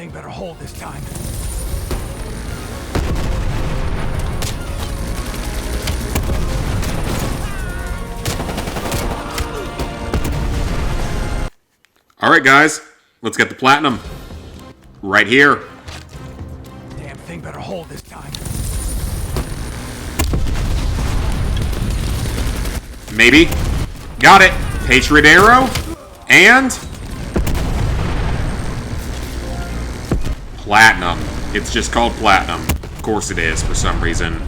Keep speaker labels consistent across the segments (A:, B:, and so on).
A: thing better hold this time.
B: Alright guys, let's get the platinum. Right here.
A: Damn thing better hold this time.
B: Maybe. Got it. Patriot arrow. And... platinum. It's just called platinum. Of course it is, for some reason.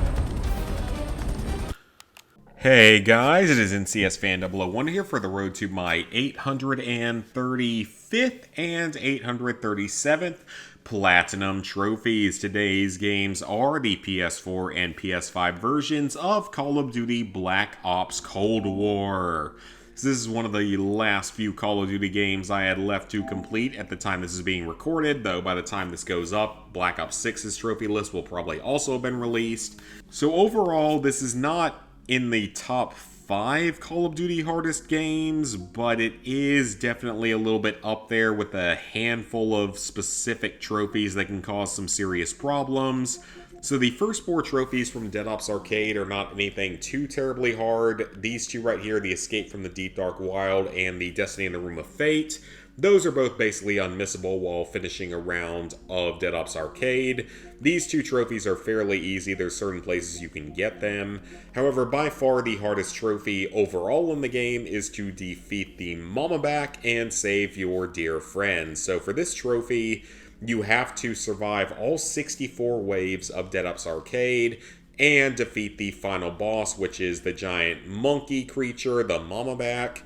B: Hey guys, it is NCS Fan 001 here for the road to my 835th and 837th Platinum Trophies. Today's games are the PS4 and PS5 versions of Call of Duty Black Ops Cold War. So this is one of the last few Call of Duty games I had left to complete at the time this is being recorded, though by the time this goes up, Black Ops 6's trophy list will probably also have been released. So overall, this is not in the top 5 Call of Duty hardest games, but it is definitely a little bit up there with a handful of specific trophies that can cause some serious problems. So the first 4 trophies from Dead Ops Arcade are not anything too terribly hard. These two right here, the Escape from the Deep Dark Wild and the Destiny in the Room of Fate, those are both basically unmissable while finishing a round of Dead Ops Arcade. These 2 trophies are fairly easy. There's certain places you can get them. However, by far the hardest trophy overall in the game is to defeat the Mama Back and save your dear friend. So for this trophy, you have to survive all 64 waves of Dead Ops Arcade and defeat the final boss, which is the giant monkey creature, the Mama Back.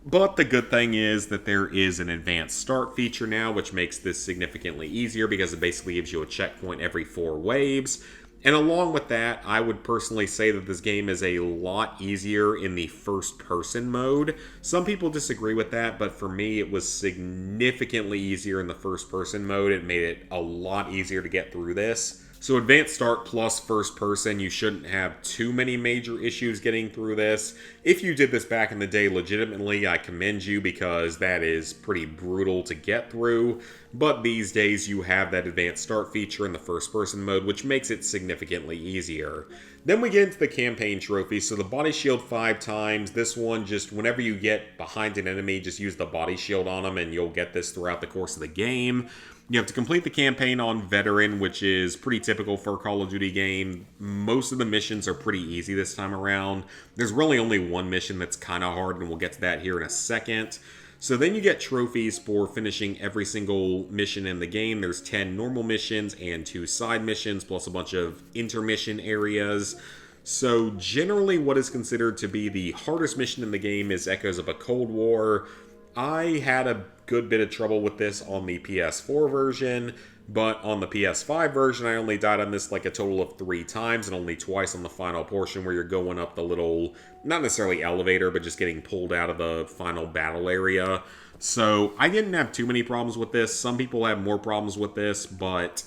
B: But the good thing is that there is an advanced start feature now, which makes this significantly easier because it basically gives you a checkpoint every 4 waves. And along with that, I would personally say that this game is a lot easier in the first-person mode. Some people disagree with that, but for me, it was significantly easier in the first-person mode. It made it a lot easier to get through this. So advanced start plus first person, you shouldn't have too many major issues getting through this. If you did this back in the day legitimately, I commend you because that is pretty brutal to get through. But these days you have that advanced start feature in the first person mode, which makes it significantly easier. Then we get into the campaign trophy. So the body shield 5 times. This one, just whenever you get behind an enemy, just use the body shield on them and you'll get this throughout the course of the game. You have to complete the campaign on Veteran, which is pretty typical for a Call of Duty game. Most of the missions are pretty easy this time around. There's really only one mission that's kind of hard, and we'll get to that here in a second. So then you get trophies for finishing every single mission in the game. There's 10 normal missions and 2 side missions, plus a bunch of intermission areas. So generally what is considered to be the hardest mission in the game is Echoes of a Cold War. I had a good bit of trouble with this on the PS4 version, but on the PS5 version, I only died on this like a total of 3 times, and only twice on the final portion where you're going up the little, not necessarily elevator, but just getting pulled out of the final battle area. So I didn't have too many problems with this. Some people have more problems with this, but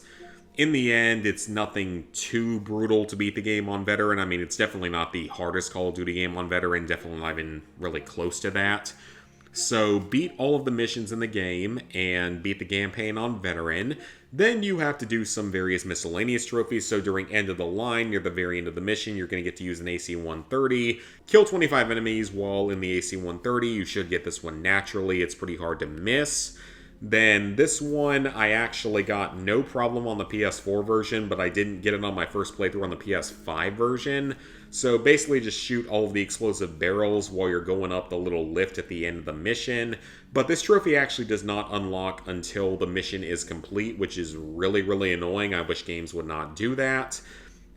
B: in the end, it's nothing too brutal to beat the game on Veteran. I mean, it's definitely not the hardest Call of Duty game on Veteran, definitely not even really close to that. So beat all of the missions in the game and beat the campaign on Veteran. Then you have to do some various miscellaneous trophies. So during End of the Line, near the very end of the mission, you're going to get to use an AC-130. Kill 25 enemies while in the AC-130. You should get this one naturally. It's pretty hard to miss. Then this one, I actually got no problem on the PS4 version, but I didn't get it on my first playthrough on the PS5 version. So basically just shoot all of the explosive barrels while you're going up the little lift at the end of the mission. But this trophy actually does not unlock until the mission is complete, which is really, really annoying. I wish games would not do that.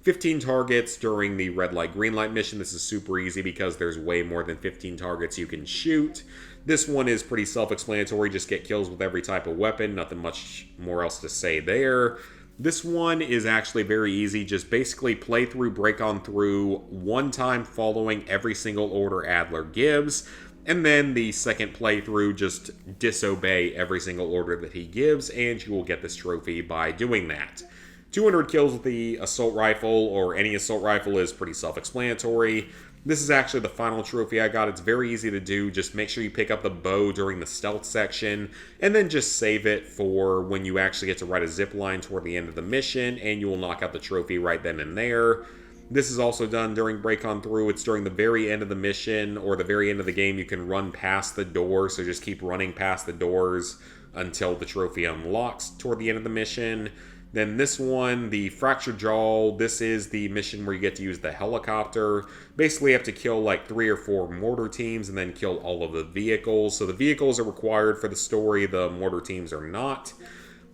B: 15 targets during the red light, green light mission. This is super easy because there's way more than 15 targets you can shoot. This one is pretty self-explanatory. Just get kills with every type of weapon. Nothing much more else to say there. This one is actually very easy. Just basically play through, break on through one time following every single order Adler gives. And then the second playthrough, just disobey every single order that he gives, and you will get this trophy by doing that. 200 kills with the assault rifle, or any assault rifle, is pretty self-explanatory. This is actually the final trophy I got. It's very easy to do. Just make sure you pick up the bow during the stealth section, and then just save it for when you actually get to ride a zip line toward the end of the mission, and you will knock out the trophy right then and there. This is also done during Break On Through. It's during the very end of the mission, or the very end of the game. You can run past the door, so just keep running past the doors until the trophy unlocks toward the end of the mission. Then this one, the Fractured Jaw, this is the mission where you get to use the helicopter. Basically, you have to kill like 3 or 4 mortar teams and then kill all of the vehicles. So the vehicles are required for the story, the mortar teams are not.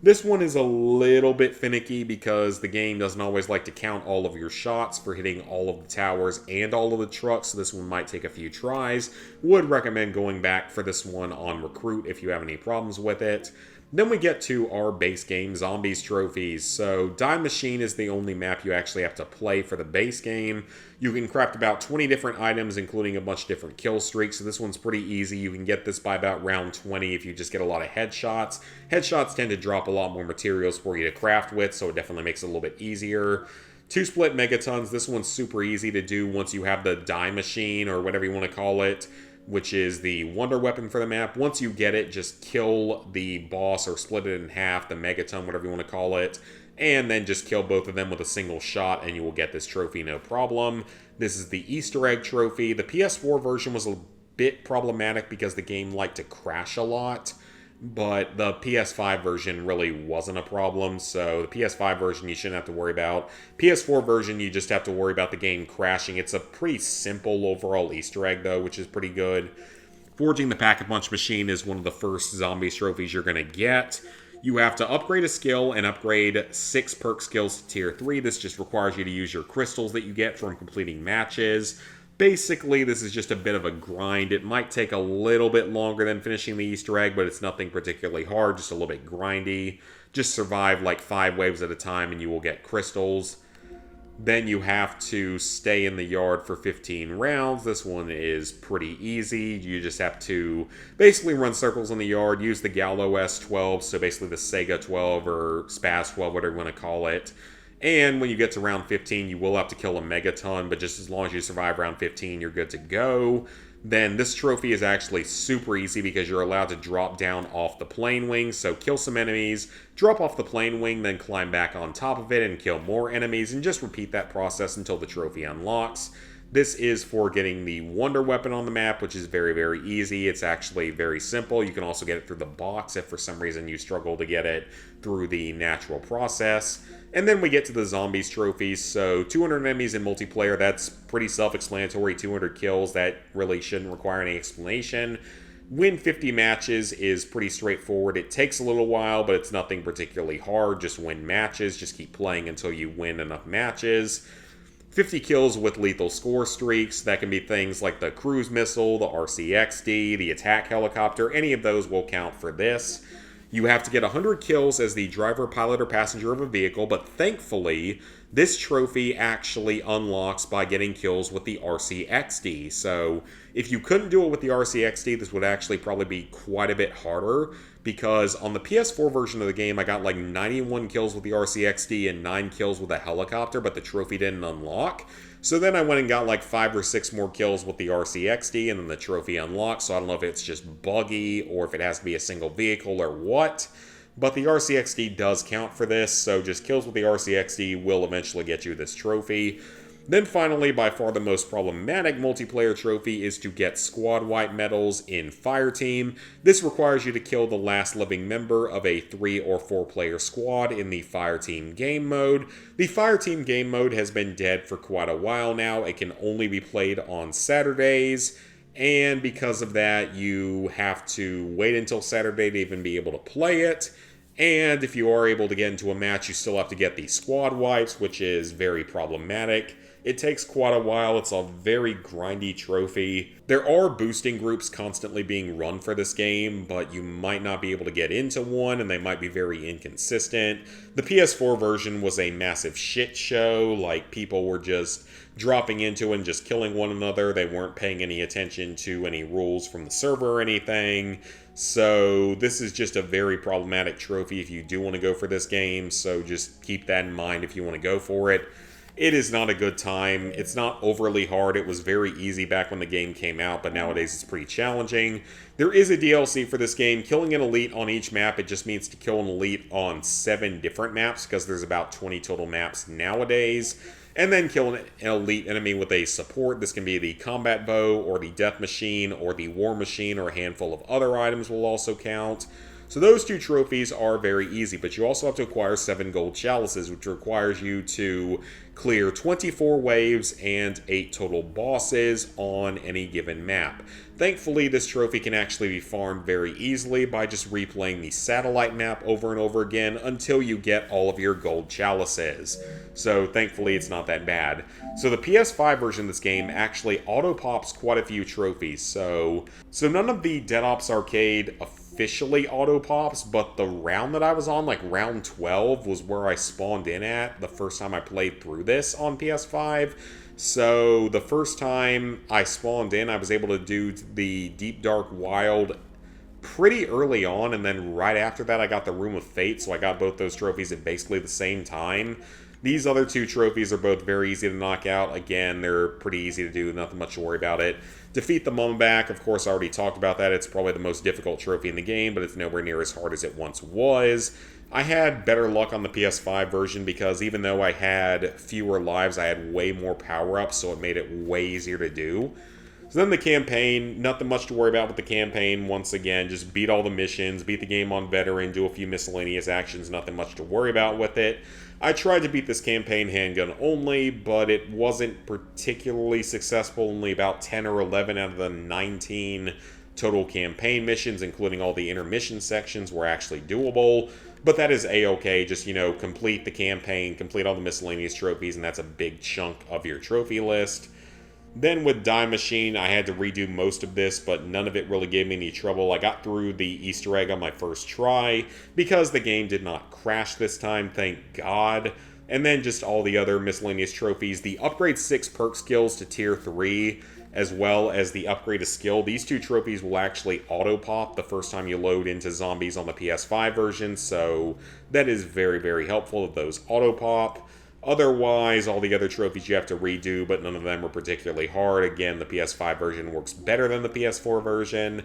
B: This one is a little bit finicky because the game doesn't always like to count all of your shots for hitting all of the towers and all of the trucks, so this one might take a few tries. Would recommend going back for this one on Recruit if you have any problems with it. Then we get to our base game, Zombies Trophies. So, Die Machine is the only map you actually have to play for the base game. You can craft about 20 different items, including a bunch of different kill streaks, so this one's pretty easy. You can get this by about round 20 if you just get a lot of headshots. Headshots tend to drop a lot more materials for you to craft with, so it definitely makes it a little bit easier. 2 split megatons, this one's super easy to do once you have the Die Machine, or whatever you want to call it, which is the wonder weapon for the map. Once you get it, just kill the boss or split it in half, the megaton, whatever you want to call it, and then just kill both of them with a single shot and you will get this trophy no problem. This is the Easter egg trophy. The PS4 version was a bit problematic because the game liked to crash a lot, but the PS5 version really wasn't a problem, so the PS5 version you shouldn't have to worry about. PS4 version, you just have to worry about the game crashing. It's a pretty simple overall Easter egg, though, which is pretty good. Forging the Pack-a-Punch Machine is one of the first Zombies trophies you're going to get. You have to upgrade a skill and upgrade 6 perk skills to Tier 3. This just requires you to use your crystals that you get from completing matches. Basically, this is just a bit of a grind. It might take a little bit longer than finishing the Easter egg, but it's nothing particularly hard, just a little bit grindy. Just survive like 5 waves at a time and you will get crystals. Then you have to stay in the yard for 15 rounds. This one is pretty easy. You just have to basically run circles in the yard, use the Gallo S12, so basically the Sega 12 or Spaz 12, whatever you want to call it. And when you get to round 15, you will have to kill a megaton, but just as long as you survive round 15, you're good to go. Then this trophy is actually super easy because you're allowed to drop down off the plane wing. So kill some enemies, drop off the plane wing, then climb back on top of it and kill more enemies, and just repeat that process until the trophy unlocks. This is for getting the wonder weapon on the map, which is very, very easy. It's actually very simple. You can also get it through the box if for some reason you struggle to get it through the natural process. And then we get to the Zombies trophies. So 200 enemies in multiplayer, that's pretty self-explanatory. 200 kills, that really shouldn't require any explanation. Win 50 matches is pretty straightforward. It takes a little while, but it's nothing particularly hard. Just win matches. Just keep playing until you win enough matches. 50 kills with lethal score streaks. That can be things like the cruise missile, the RCXD, the attack helicopter. Any of those will count for this. You have to get 100 kills as the driver, pilot, or passenger of a vehicle, but thankfully, this trophy actually unlocks by getting kills with the RCXD. So, if you couldn't do it with the RCXD, this would actually probably be quite a bit harder, because on the PS4 version of the game, I got like 91 kills with the RCXD and 9 kills with a helicopter, but the trophy didn't unlock. So then I went and got like 5 or 6 more kills with the RCXD, and then the trophy unlocked. So I don't know if it's just buggy or if it has to be a single vehicle or what. But the RCXD does count for this, so just kills with the RCXD will eventually get you this trophy. Then finally, by far the most problematic multiplayer trophy is to get squad wipe medals in Fireteam. This requires you to kill the last living member of a 3 or 4 player squad in the Fireteam game mode. The Fireteam game mode has been dead for quite a while now. It can only be played on Saturdays, and because of that, you have to wait until Saturday to even be able to play it. And if you are able to get into a match, you still have to get the squad wipes, which is very problematic. It takes quite a while. It's a very grindy trophy. There are boosting groups constantly being run for this game, but you might not be able to get into one, and they might be very inconsistent. The PS4 version was a massive shit show. Like, people were just dropping into and just killing one another. They weren't paying any attention to any rules from the server or anything. So this is just a very problematic trophy if you do want to go for this game. So just keep that in mind if you want to go for it. It is not a good time. It's not overly hard. It was very easy back when the game came out, but nowadays it's pretty challenging. There is a DLC for this game. Killing an elite on each map, it just means to kill an elite on 7 different maps, because there's about 20 total maps nowadays. And then kill an elite enemy with a support. This can be the combat bow, or the death machine, or the war machine, or a handful of other items will also count. So those 2 trophies are very easy, but you also have to acquire 7 gold chalices, which requires you to clear 24 waves and 8 total bosses on any given map. Thankfully, this trophy can actually be farmed very easily by just replaying the satellite map over and over again until you get all of your gold chalices. So thankfully, it's not that bad. So the PS5 version of this game actually auto-pops quite a few trophies. So none of the Dead Ops Arcade officially auto-pops, but the round that I was on, like round 12, was where I spawned in at the first time I played through this on PS5. So the first time I spawned in, I was able to do the Deep Dark Wild pretty early on, and then right after that I got the Room of Fate, so I got both those trophies at basically the same time. These other 2 trophies are both very easy to knock out. Again, they're pretty easy to do, nothing much to worry about it. Defeat the Mumback, of course I already talked about that. It's probably the most difficult trophy in the game, but it's nowhere near as hard as it once was. I had better luck on the PS5 version because even though I had fewer lives, I had way more power-ups, so it made it way easier to do. So then the campaign, nothing much to worry about with the campaign. Once again, just beat all the missions, beat the game on veteran, do a few miscellaneous actions, nothing much to worry about with it. I tried to beat this campaign handgun only, but it wasn't particularly successful. Only about 10 or 11 out of the 19 total campaign missions, including all the intermission sections, were actually doable. But that is a-okay. Just, complete the campaign, complete all the miscellaneous trophies, and that's a big chunk of your trophy list. Then with Die Machine, I had to redo most of this, but none of it really gave me any trouble. I got through the Easter egg on my first try, because the game did not crash this time, thank God. And then just all the other miscellaneous trophies. The upgrade 6 perk skills to tier 3, as well as the upgrade a skill. These 2 trophies will actually auto-pop the first time you load into zombies on the PS5 version, so that is very, very helpful that those auto-pop. Otherwise, all the other trophies you have to redo, but none of them are particularly hard. Again, the PS5 version works better than the PS4 version.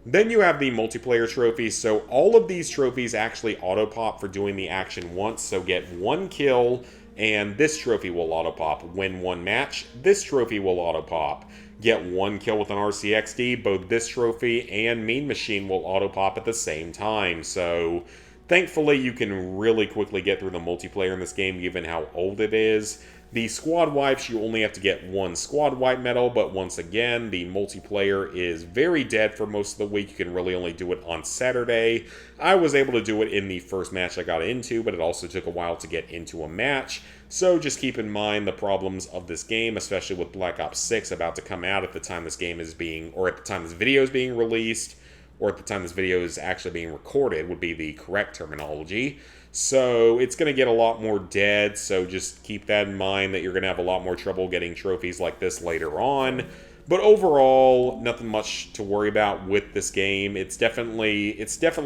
B: Then you have the multiplayer trophies. So all of these trophies actually auto-pop for doing the action once. So get 1 kill, and this trophy will auto-pop. Win 1 match, this trophy will auto-pop. Get 1 kill with an RCXD, both this trophy and Mean Machine will auto-pop at the same time. So thankfully, you can really quickly get through the multiplayer in this game, given how old it is. The squad wipes, you only have to get 1 squad wipe medal, but once again, the multiplayer is very dead for most of the week. You can really only do it on Saturday. I was able to do it in the first match I got into, but it also took a while to get into a match. So just keep in mind the problems of this game, especially with Black Ops 6 about to come out at the time this game is being, or at the time this video is being released, or at the time this video is actually being recorded would be the correct terminology. So it's going to get a lot more dead, so just keep that in mind that you're going to have a lot more trouble getting trophies like this later on. But overall, nothing much to worry about with this game. It's definitely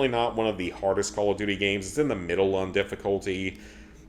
B: not one of the hardest Call of Duty games. It's in the middle on difficulty.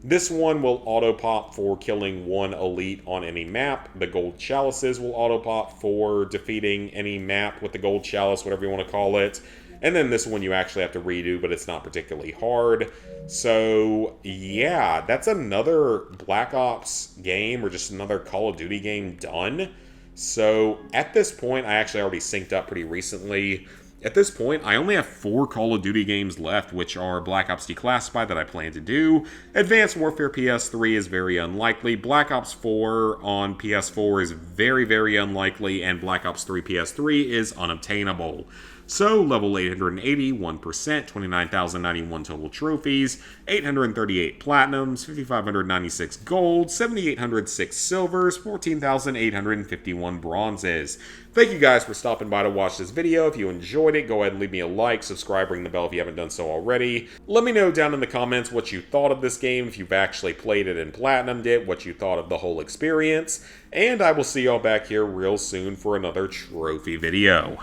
B: This one will auto-pop for killing 1 elite on any map. The gold chalices will auto-pop for defeating any map with the gold chalice, whatever you want to call it. And then this one you actually have to redo, but it's not particularly hard. So, yeah, that's another Black Ops game, or just another Call of Duty game done. So, at this point, I actually already synced up pretty recently. At this point, I only have 4 Call of Duty games left, which are Black Ops Declassified that I plan to do. Advanced Warfare PS3 is very unlikely. Black Ops 4 on PS4 is very, very unlikely. And Black Ops 3 PS3 is unobtainable. So, level 880, 1%, 29,091 total trophies, 838 platinums, 5,596 gold, 7,806 silvers, 14,851 bronzes. Thank you guys for stopping by to watch this video. If you enjoyed it, go ahead and leave me a like, subscribe, ring the bell if you haven't done so already. Let me know down in the comments what you thought of this game, if you've actually played it and platinumed it, what you thought of the whole experience, and I will see y'all back here real soon for another trophy video.